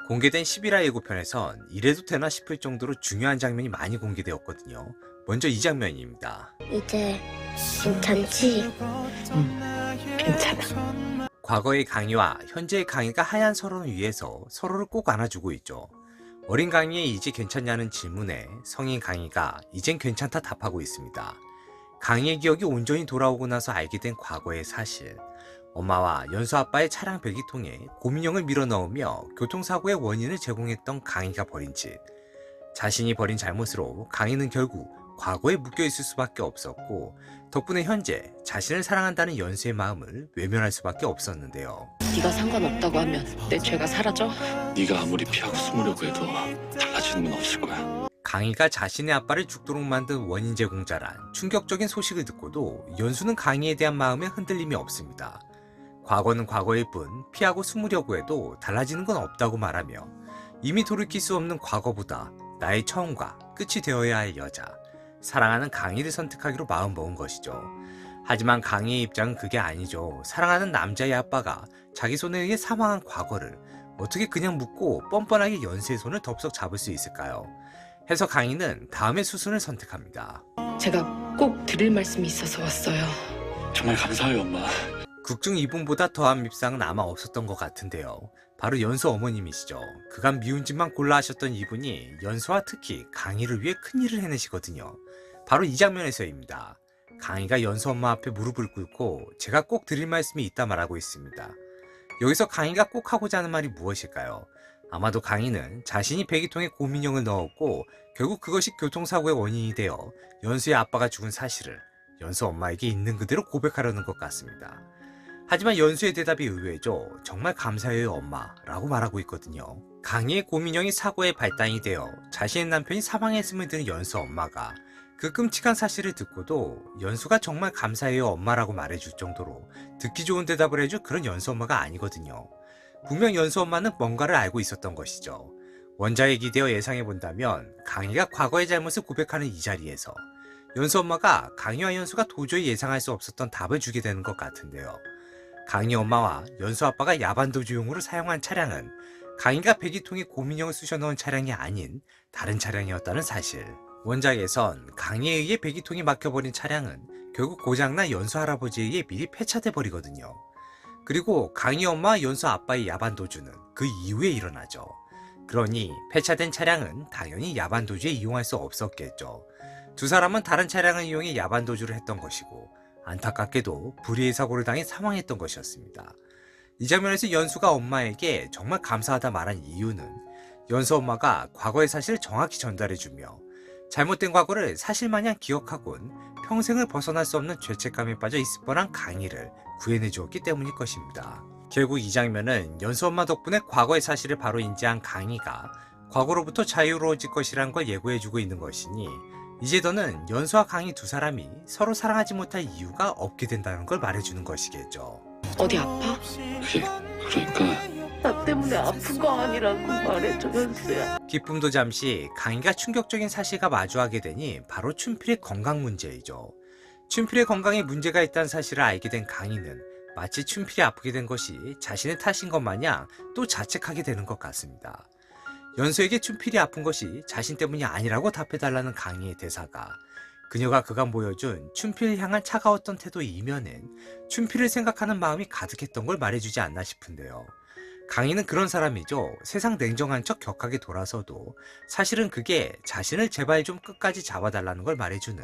공개된 11화 예고편에선 이래도 되나 싶을 정도로 중요한 장면이 많이 공개되었거든요. 먼저 이 장면입니다. 이제 괜찮지? 괜찮아. 과거의 강희와 현재의 강희가 하얀 설원 위에서 서로를 꼭 안아주고 있죠. 어린 강희의 이제 괜찮냐는 질문에 성인 강희가 이젠 괜찮다 답하고 있습니다. 강희의 기억이 온전히 돌아오고 나서 알게 된 과거의 사실. 엄마와 연수 아빠의 차량 배기통에 고민형을 밀어넣으며 교통사고의 원인을 제공했던 강희가 벌인 짓. 자신이 벌인 잘못으로 강희는 결국 과거에 묶여있을 수밖에 없었고, 덕분에 현재 자신을 사랑한다는 연수의 마음을 외면할 수밖에 없었는데요. 네가 상관없다고 하면 내 죄가 사라져? 네가 아무리 피하고 숨으려고 해도 달라지는 건 없을 거야. 강희가 자신의 아빠를 죽도록 만든 원인 제공자란 충격적인 소식을 듣고도 연수는 강희에 대한 마음에 흔들림이 없습니다. 과거는 과거일 뿐 피하고 숨으려고 해도 달라지는 건 없다고 말하며 이미 돌이킬 수 없는 과거보다 나의 처음과 끝이 되어야 할 여자, 사랑하는 강희를 선택하기로 마음먹은 것이죠. 하지만 강희의 입장은 그게 아니죠. 사랑하는 남자의 아빠가 자기 손에 의해 사망한 과거를 어떻게 그냥 묻고 뻔뻔하게 연수의 손을 덥석 잡을 수 있을까요? 해서 강희는 다음의 수순을 선택합니다. 제가 꼭 드릴 말씀이 있어서 왔어요. 정말 감사해요, 엄마. 극중 이분보다 더한 밉상은 아마 없었던 것 같은데요. 바로 연수 어머님이시죠. 그간 미운 짓만 골라 하셨던 이분이 연수와 특히 강희를 위해 큰일을 해내시거든요. 바로 이 장면에서입니다. 강희가 연수 엄마 앞에 무릎을 꿇고 제가 꼭 드릴 말씀이 있다 말하고 있습니다. 여기서 강희가 꼭 하고자 하는 말이 무엇일까요? 아마도 강희는 자신이 배기통에 고민형을 넣었고 결국 그것이 교통사고의 원인이 되어 연수의 아빠가 죽은 사실을 연수 엄마에게 있는 그대로 고백하려는 것 같습니다. 하지만 연수의 대답이 의외죠. 정말 감사해요 엄마 라고 말하고 있거든요. 강희의 고민형이 사고의 발단이 되어 자신의 남편이 사망했음을 들은 연수 엄마가 그 끔찍한 사실을 듣고도 연수가 정말 감사해요 엄마라고 말해줄 정도로 듣기 좋은 대답을 해줄 그런 연수 엄마가 아니거든요. 분명 연수 엄마는 뭔가를 알고 있었던 것이죠. 원작에 기대어 예상해본다면 강희가 과거의 잘못을 고백하는 이 자리에서 연수 엄마가 강희와 연수가 도저히 예상할 수 없었던 답을 주게 되는 것 같은데요. 강희 엄마와 연수 아빠가 야반도주용으로 사용한 차량은 강희가 배기통에 고민형을 쑤셔넣은 차량이 아닌 다른 차량이었다는 사실. 원작에선 강희에 의해 배기통이 막혀버린 차량은 결국 고장난 연수 할아버지에 의해 미리 폐차돼 버리거든요. 그리고 강희 엄마와 연수 아빠의 야반도주는 그 이후에 일어나죠. 그러니 폐차된 차량은 당연히 야반도주에 이용할 수 없었겠죠. 두 사람은 다른 차량을 이용해 야반도주를 했던 것이고 안타깝게도 불의의 사고를 당해 사망했던 것이었습니다. 이 장면에서 연수가 엄마에게 정말 감사하다 말한 이유는 연수 엄마가 과거의 사실을 정확히 전달해주며 잘못된 과거를 사실마냥 기억하곤 평생을 벗어날 수 없는 죄책감에 빠져 있을 뻔한 강희를 구해내 주었기 때문일 것입니다. 결국 이 장면은 연수 엄마 덕분에 과거의 사실을 바로 인지한 강희가 과거로부터 자유로워질 것이라는 걸 예고해주고 있는 것이니 이제 더는 연수와 강희 두 사람이 서로 사랑하지 못할 이유가 없게 된다는 걸 말해주는 것이겠죠. 어디 아파? 그러니까 나 때문에 아픈 거 아니라고 말해줘, 연수야. 기쁨도 잠시 강희가 충격적인 사실과 마주하게 되니 바로 춘필의 건강 문제이죠. 춘필의 건강에 문제가 있다는 사실을 알게 된 강희는 마치 춘필이 아프게 된 것이 자신의 탓인 것 마냥 또 자책하게 되는 것 같습니다. 연수에게 춘필이 아픈 것이 자신 때문이 아니라고 답해달라는 강희의 대사가 그녀가 그간 보여준 춘필을 향한 차가웠던 태도 이면엔 춘필을 생각하는 마음이 가득했던 걸 말해주지 않나 싶은데요. 강희는 그런 사람이죠. 세상 냉정한 척 격하게 돌아서도 사실은 그게 자신을 제발 좀 끝까지 잡아달라는 걸 말해주는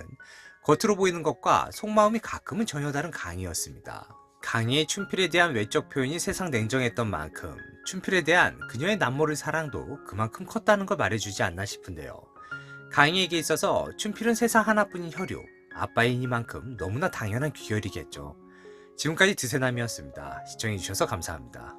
겉으로 보이는 것과 속마음이 가끔은 전혀 다른 강희였습니다. 강희의 춘필에 대한 외적 표현이 세상 냉정했던 만큼 춘필에 대한 그녀의 남모를 사랑도 그만큼 컸다는 걸 말해주지 않나 싶은데요. 강희에게 있어서 춘필은 세상 하나뿐인 혈육, 아빠이니만큼 너무나 당연한 귀결이겠죠. 지금까지 드세남이었습니다. 시청해주셔서 감사합니다.